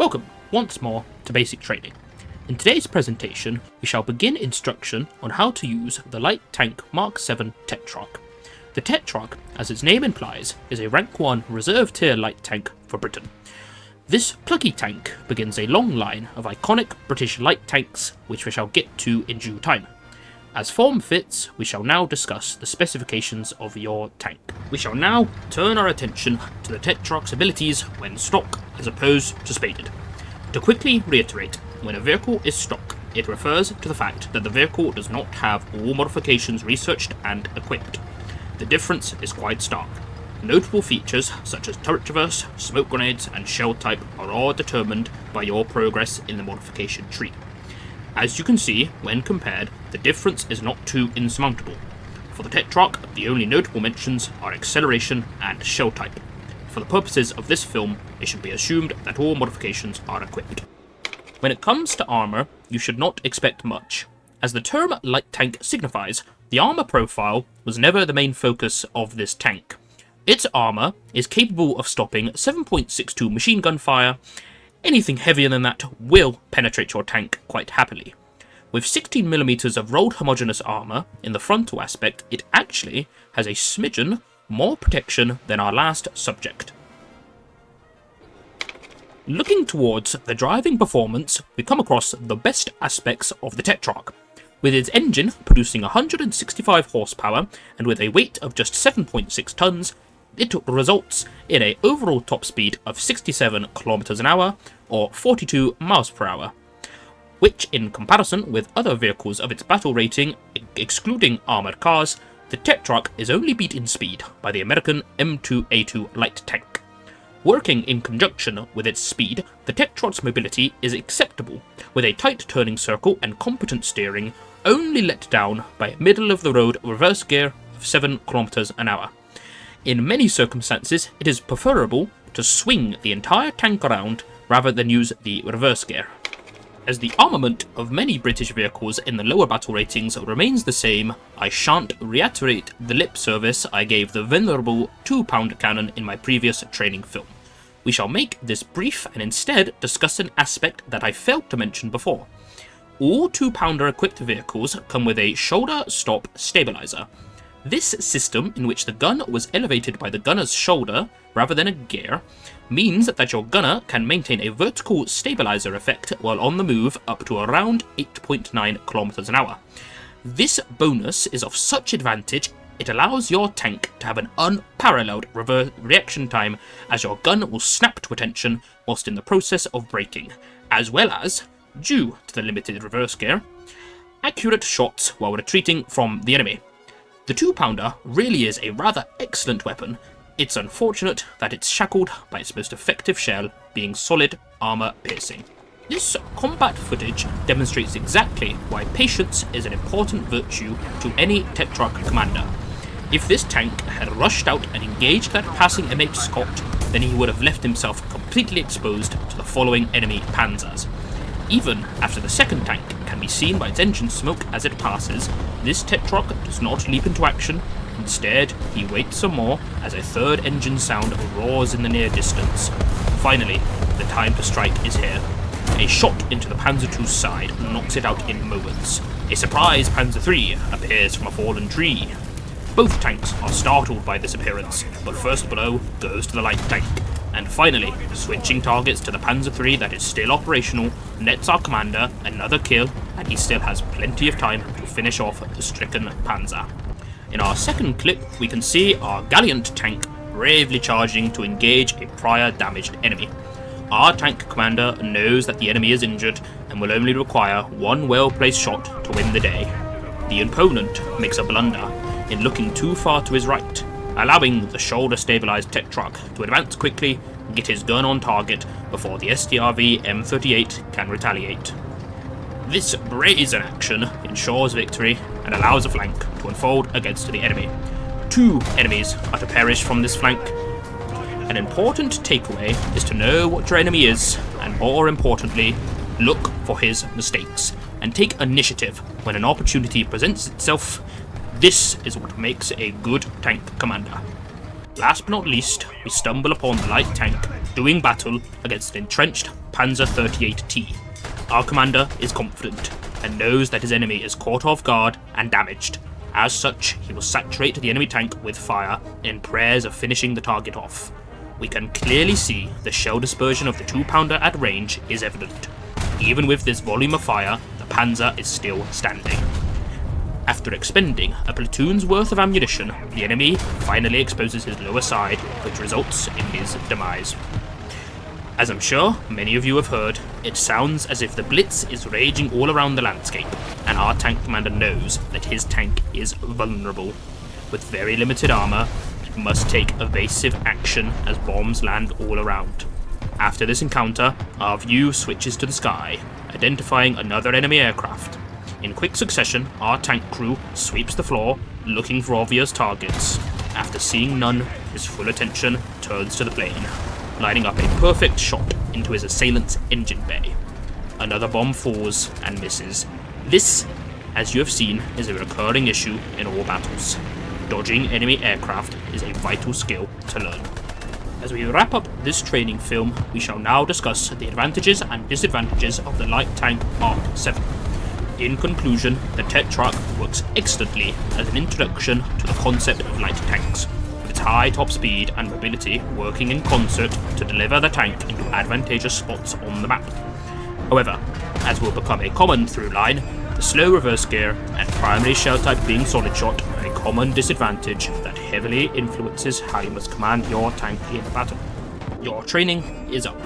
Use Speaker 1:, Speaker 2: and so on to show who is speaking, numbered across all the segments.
Speaker 1: Welcome, once more, to Basic Training. In today's presentation, we shall begin instruction on how to use the Light Tank Mark 7 Tetrarch. The Tetrarch, as its name implies, is a Rank 1 reserve tier light tank for Britain. This plucky tank begins a long line of iconic British light tanks, which we shall get to in due time. As form fits, we shall now discuss the specifications of your tank. We shall now turn our attention to the Tetrarch's abilities when stock as opposed to spaded. To quickly reiterate, when a vehicle is stock, it refers to the fact that the vehicle does not have all modifications researched and equipped. The difference is quite stark. Notable features such as turret traverse, smoke grenades and shell type are all determined by your progress in the modification tree. As you can see, when compared, the difference is not too insurmountable. For the Tetrarch, the only notable mentions are acceleration and shell type. For the purposes of this film, it should be assumed that all modifications are equipped. When it comes to armour, you should not expect much. As the term light tank signifies, the armour profile was never the main focus of this tank. Its armour is capable of stopping 7.62 machine gun fire. Anything heavier than that will penetrate your tank quite happily. With 16mm of rolled homogeneous armour in the frontal aspect, it actually has a smidgen more protection than our last subject. Looking towards the driving performance, we come across the best aspects of the Tetrarch. With its engine producing 165 horsepower and with a weight of just 7.6 tons, it results in an overall top speed of 67 km an hour or 42 miles per hour, which in comparison with other vehicles of its battle rating, excluding armoured cars, the Tetrarch is only beat in speed by the American M2A2 light tank. Working in conjunction with its speed, the Tetrarch's mobility is acceptable, with a tight turning circle and competent steering, only let down by a middle-of-the-road reverse gear of 7 km an hour. In many circumstances, it is preferable to swing the entire tank around rather than use the reverse gear. As the armament of many British vehicles in the lower battle ratings remains the same, I shan't reiterate the lip service I gave the venerable 2-pound cannon in my previous training film. We shall make this brief and instead discuss an aspect that I failed to mention before. All 2-pounder equipped vehicles come with a shoulder stop stabilizer. This system, in which the gun was elevated by the gunner's shoulder rather than a gear, means that your gunner can maintain a vertical stabilizer effect while on the move up to around 8.9 km an hour. This bonus is of such advantage it allows your tank to have an unparalleled reaction time, as your gun will snap to attention whilst in the process of braking, as well as, due to the limited reverse gear, accurate shots while retreating from the enemy. The 2-pounder really is a rather excellent weapon. It's unfortunate that it's shackled by its most effective shell being solid armour piercing. This combat footage demonstrates exactly why patience is an important virtue to any Tetrarch commander. If this tank had rushed out and engaged that passing MH Scott, then he would have left himself completely exposed to the following enemy panzers. Even after the second tank can be seen by its engine smoke as it passes, this Tetrarch does not leap into action. Instead, he waits some more as a third engine sound roars in the near distance. Finally, the time to strike is here. A shot into the Panzer II's side knocks it out in moments. A surprise Panzer III appears from a fallen tree. Both tanks are startled by this appearance, but first blow goes to the light tank. And finally, switching targets to the Panzer III that is still operational nets our commander another kill, and he still has plenty of time to finish off the stricken panzer. In our second clip, we can see our gallant tank bravely charging to engage a prior damaged enemy. Our tank commander knows that the enemy is injured and will only require one well-placed shot to win the day. The opponent makes a blunder in looking too far to his right, allowing the shoulder-stabilized Tetrarch to advance quickly and get his gun on target before the STRV M38 can retaliate. This brazen action ensures victory and allows a flank to unfold against the enemy. 2 enemies are to perish from this flank. An important takeaway is to know what your enemy is, and more importantly, look for his mistakes, and take initiative when an opportunity presents itself. This is what makes a good tank commander. Last but not least, we stumble upon the light tank doing battle against an entrenched Panzer 38T. Our commander is confident and knows that his enemy is caught off guard and damaged. As such, he will saturate the enemy tank with fire in prayers of finishing the target off. We can clearly see the shell dispersion of the 2-pounder at range is evident. Even with this volume of fire, the Panzer is still standing. After expending a platoon's worth of ammunition, the enemy finally exposes his lower side, which results in his demise. As I'm sure many of you have heard, it sounds as if the Blitz is raging all around the landscape, and our tank commander knows that his tank is vulnerable. With very limited armour, he must take evasive action as bombs land all around. After this encounter, our view switches to the sky, identifying another enemy aircraft. In quick succession, our tank crew sweeps the floor, looking for obvious targets. After seeing none, his full attention turns to the plane, lining up a perfect shot into his assailant's engine bay. Another bomb falls and misses. This, as you have seen, is a recurring issue in all battles. Dodging enemy aircraft is a vital skill to learn. As we wrap up this training film, we shall now discuss the advantages and disadvantages of the light tank Mark 7. In conclusion, the Tetrarch works excellently as an introduction to the concept of light tanks, with its high top speed and mobility working in concert to deliver the tank into advantageous spots on the map. However, as will become a common through line, the slow reverse gear and primary shell type being solid shot are a common disadvantage that heavily influences how you must command your tank in battle. Your training is up.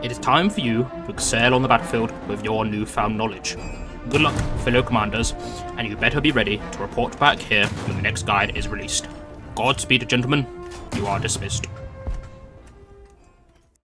Speaker 1: It is time for you to excel on the battlefield with your newfound knowledge. Good luck, fellow commanders, and you better be ready to report back here when the next guide is released. Godspeed, gentlemen. You are dismissed.